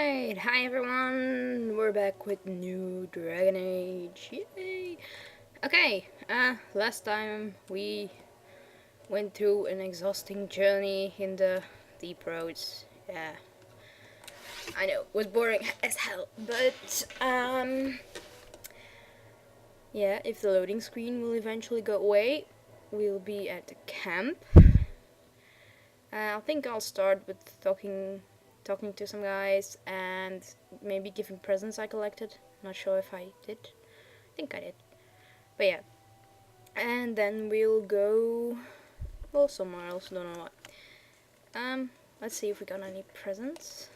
Alright, hi everyone, we're back with new Dragon Age, yay! Okay, last time we went through an exhausting journey in the deep roads. Yeah, I know, it was boring as hell, but, yeah, if the loading screen will eventually go away, we'll be at the camp. I think I'll start with talking to some guys and maybe giving presents I collected. Not sure if I did. I think I did. But yeah. And then we'll go well somewhere else, don't know what. Let's see if we got any presents.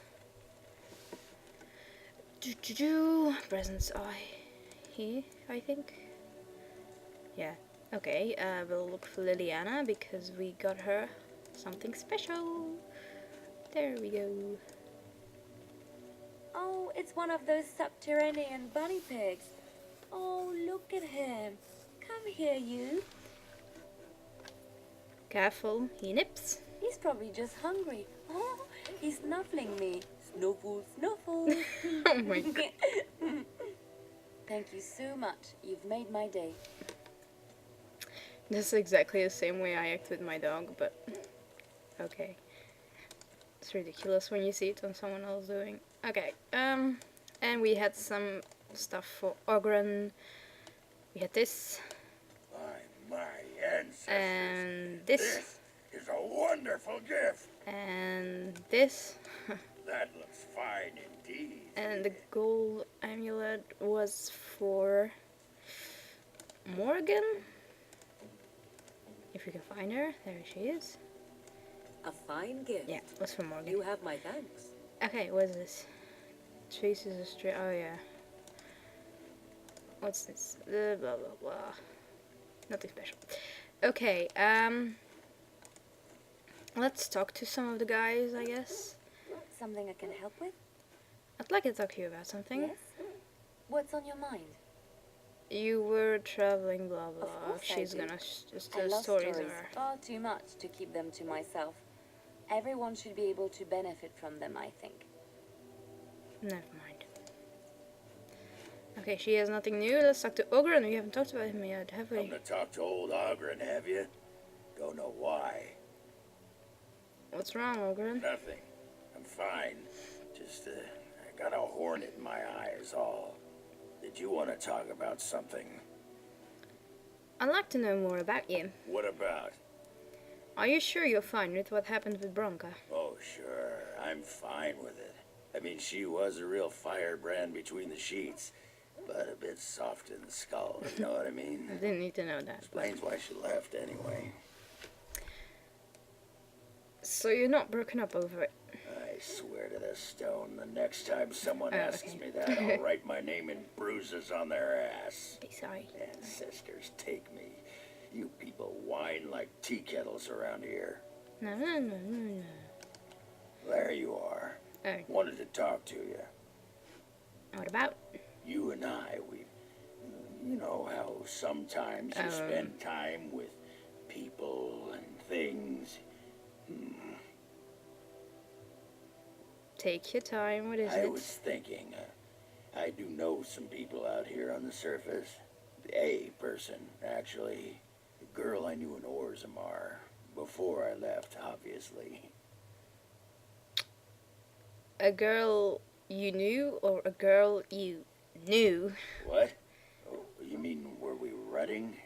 Presents are here, I think. Yeah. Okay, we'll look for Liliana because we got her something special. There we go. Oh, it's one of those subterranean bunny pigs. Oh, look at him. Come here, you. Careful, he nips. He's probably just hungry. Oh, he's snuffling me. Snuffle, snuffle. Oh my god. Thank you so much. You've made my day. That's exactly the same way I act with my dog, but okay. It's ridiculous when you see it on someone else doing. Okay, and we had some stuff for Ogren. We had this. By my ancestors. And this. This is a wonderful gift. And this. That looks fine indeed. And the gold amulet was for Morgan. If you can find her, there she is. A fine gift. Yeah, it was for Morgan. You have my thanks. Okay, what is this? Traces of stray. Oh yeah. What's this? Blah blah blah. Nothing special. Okay. Let's talk to some of the guys, I guess. Something I can help with? I'd like to talk to you about something. Yes? What's on your mind? You were traveling, blah blah. Of course She's I do. gonna just I the love stories stories are. far too much to keep them to myself. Everyone should be able to benefit from them, I think. Never mind. Okay, she has nothing new. Let's talk to Ogre, and we haven't talked about him yet, have we? Come to talk to Old Ogre, have you? Don't know why. What's wrong, Ogre? Nothing. I'm fine. Just, I got a hornet in my eye is all. Did you want to talk about something? I'd like to know more about you. What about? Are you sure you're fine with what happened with Bronca? Oh, sure. I'm fine with it. I mean, she was a real firebrand between the sheets, but a bit soft in the skull, you know what I mean? I didn't need to know that. Explains why she left anyway. So you're not broken up over it? I swear to the stone, the next time someone Oh, asks okay. me that, I'll write my name in bruises on their ass. Be sorry. Ancestors, take me. You people whine like tea kettles around here. No, no, no, no, no. There you are. Oh, Wanted to talk to you. what about? You and I, you know how sometimes you spend time with people and things. Take your time, what is I it? was thinking, I do know some people out here on the surface. A person, actually. A girl I knew in Orzammar. Before I left, obviously. A girl you knew, or a girl you knew? What? Oh, you mean were we running?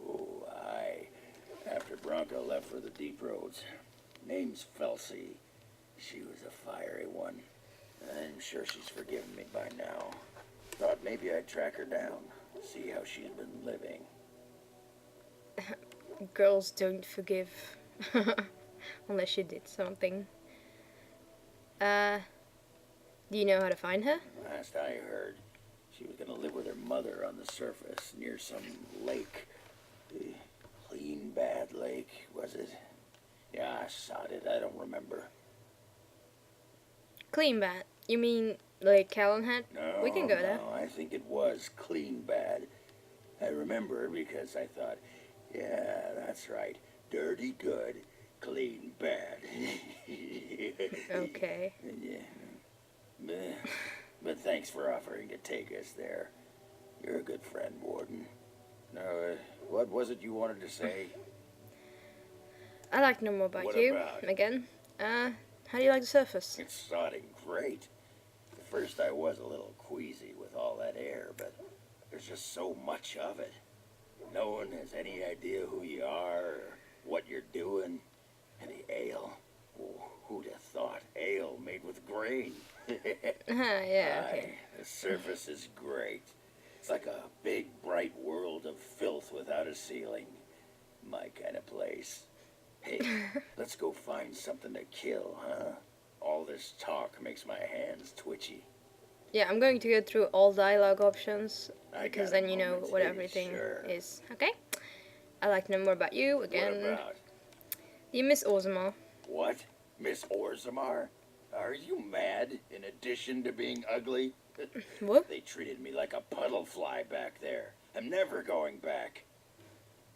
Oh, aye. After Bronco left for the deep roads. Name's Felsi. She was a fiery one. I'm sure she's forgiven me by now. Thought maybe I'd track her down. See how she's been living. Girls don't forgive. Unless you did something. Do you know how to find her? Last I heard, she was gonna live with her mother on the surface near some lake. Clean Bad Lake, was it? Yeah, I sod it. I don't remember. Clean Bat. You mean like Calenhead? No, We can go there. No, I think it was Clean Bad. I remember because I thought, yeah, that's right. Dirty good, clean bad. Okay. Yeah. Meh. But thanks for offering to take us there. You're a good friend, Warden. Now, what was it you wanted to say? I'd like to know more about What you, about? again. How do you like the surface? It's sodding great. At first I was a little queasy with all that air, but there's just so much of it. No one has any idea who you are or what you're doing. And the ale. Oh, who'd have thought? Ale made with grain. Yeah, okay. Aye, the surface is great. It's like a big, bright world of filth without a ceiling. My kind of place. Hey, let's go find something to kill, huh? All this talk makes my hands twitchy. Yeah, I'm going to go through all dialogue options, I because got a then you know moment. what Hey, everything sure. is. Okay? I'd like to know more about you, again. What about? You Miss Ozma. What? Miss Orzammar? Are you mad, in addition to being ugly? What? They treated me like a puddle fly back there. I'm never going back.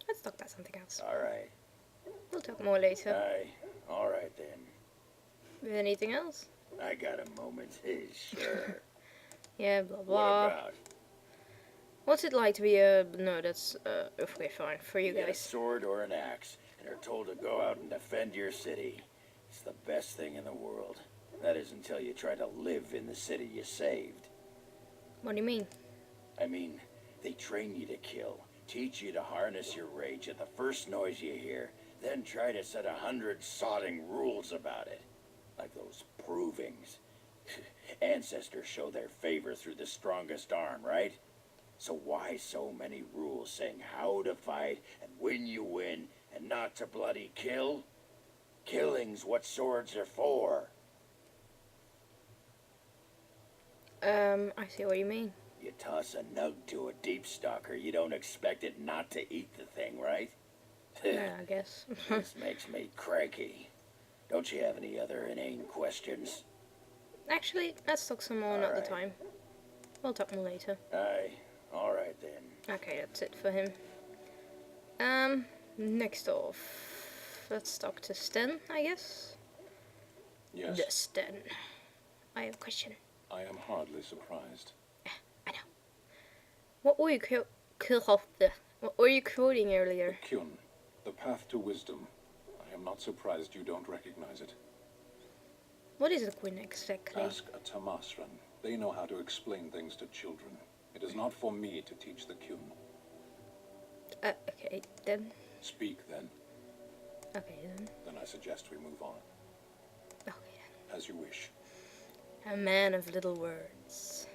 Let's talk about something else. All right. We'll talk more later. Aye. All right, then. With anything else? I got a moment. Sure. Yeah, blah What blah. about? What's it like to be a... No, that's... okay, fine. For you Get a guys. sword or an axe, and are told to go out and defend your city. It's the best thing in the world. That is until you try to live in the city you saved. What do you mean? I mean, they train you to kill, teach you to harness your rage at the first noise you hear, then try to set 100 sodding rules about it. Like those provings. Ancestors show their favor through the strongest arm, right? So why so many rules saying how to fight and when you win and not to bloody kill? Killing's what swords are for. I see what you mean. You toss a nug to a deep stalker, you don't expect it not to eat the thing, right? Yeah, I guess. This makes me cranky. Don't you have any other inane questions? Actually, let's talk some more another Alright. time. We'll talk more later. Aye, alright then. Okay, that's it for him. Next off. Let's talk to Sten, I guess. Yes, The Sten. I have a question. I am hardly surprised. I know. What were you What were you quoting earlier? Kyun, the path to wisdom. I am not surprised you don't recognize it. What is a Quinn exactly? Ask a Tamasran. They know how to explain things to children. It is not for me to teach the Kyun. Okay, then. Speak then. Okay, then. Then I suggest we move on. Okay, As you wish. then. A man of little words.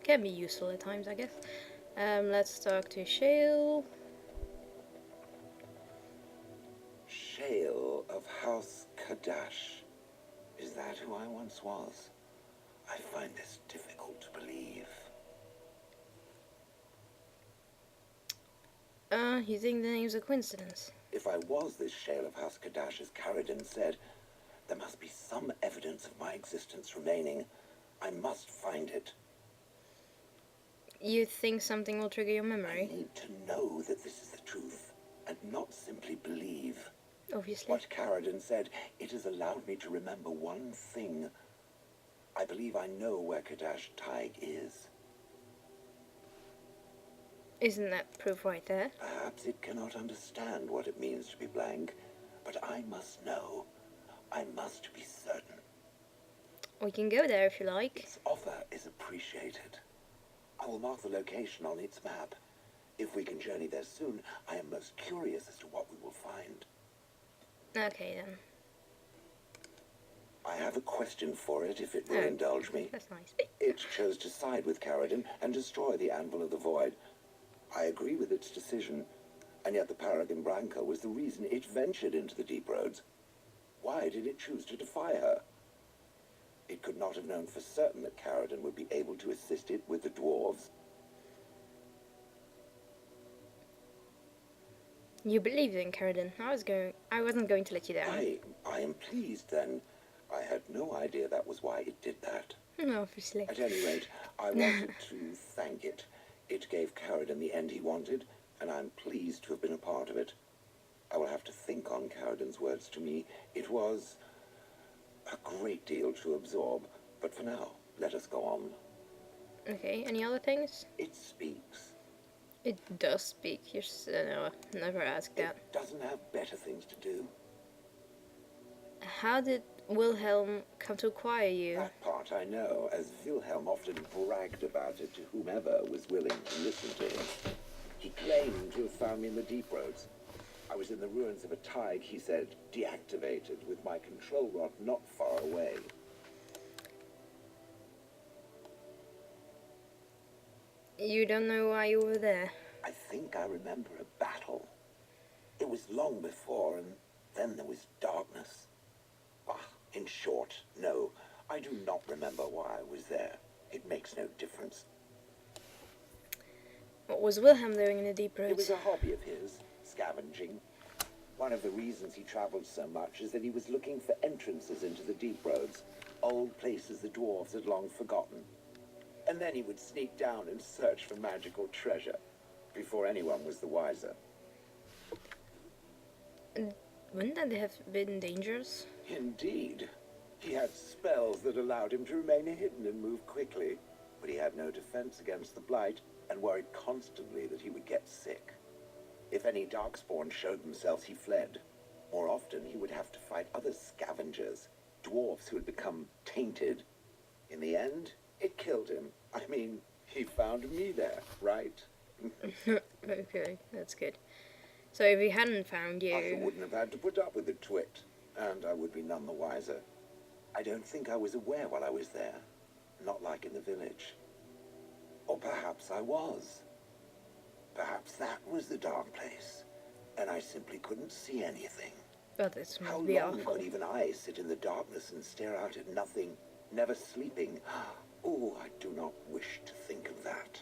Can be useful at times, I guess. Let's talk to Shale. Shale of House Kadash. Is that who I once was? I find this difficult to believe. You think the name's a coincidence? If I was this Shale of House Kadash, as Carradine said, there must be some evidence of my existence remaining. I must find it. You think something will trigger your I memory? need to know that this is the truth, and not simply believe. Obviously. What Carradine said, it has allowed me to remember one thing. I believe I know where Kadash Taig is. Isn't that proof right there? Perhaps it cannot understand what it means to be blank, but I must know. I must be certain. We can go there if you like. Its offer is appreciated. I will mark the location on its map. If we can journey there soon, I am most curious as to what we will find. Okay, then. I have a question for it, if it will Oh. indulge me. That's nice. It chose to side with Carradine and destroy the Anvil of the Void. I agree with its decision, and yet the Paragon Branca was the reason it ventured into the deep roads. Why did it choose to defy her? It could not have known for certain that Carradine would be able to assist it with the dwarves. You believed in Carradine. I wasn't going to let you down. I am pleased then. I had no idea that was why it did that. Obviously. At any rate, I wanted to thank it. It gave Carradine the end he wanted, and I'm pleased to have been a part of it. I will have to think on Carradine's words to me. It was a great deal to absorb, But for now, let us go on. Okay, any other things? It speaks. It does speak. No, never asked that. It doesn't have better things to do. How did Wilhelm come to acquire you? That part I know, as Wilhelm often bragged about it to whomever was willing to listen to him. He claimed to have found me in the deep roads. I was in the ruins of a KAG, he said, deactivated, with my control rod not far away. You don't know why you were there? I think I remember a battle. It was long before, and then there was darkness. In short, no, I do not remember why I was there. It makes no difference. What was Wilhelm doing in the deep roads? It was a hobby of his, scavenging. One of the reasons he traveled so much is that he was looking for entrances into the deep roads, old places the dwarves had long forgotten. And then he would sneak down and search for magical treasure, before anyone was the wiser. Wouldn't that have been dangerous? Indeed. He had spells that allowed him to remain hidden and move quickly, but he had no defense against the blight, and worried constantly that he would get sick. If any darkspawn showed themselves, he fled. More often, he would have to fight other scavengers, dwarves who had become tainted. In the end, it killed him. I mean, he found me there, right? Okay, that's good. So if he hadn't found I you... wouldn't have had to put up with the twit, and I would be none the wiser. I don't think I was aware while I was there, not like in the village. Or perhaps I was. Perhaps that was the dark place, and I simply couldn't see anything. But this How must be long awful. could even I sit in the darkness and stare out at nothing, never sleeping? Oh, I do not wish to think of that.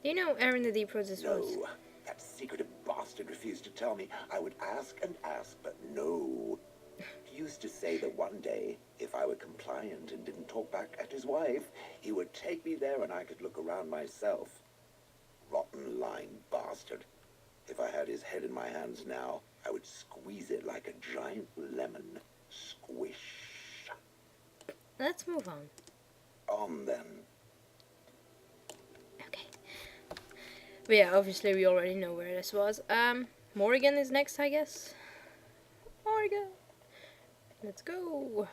Do you know Aaron the Deep Roads was? No, that secretive bastard refused to tell me. I would ask and ask, but no. He used to say that one day, if I were compliant and didn't talk back at his wife, he would take me there and I could look around myself. Rotten, lying bastard. If I had his head in my hands now, I would squeeze it like a giant lemon. Squish. Let's move on. On then. Okay. But yeah, obviously we already know where this was. Morrigan is next, I guess. Morrigan. Let's go.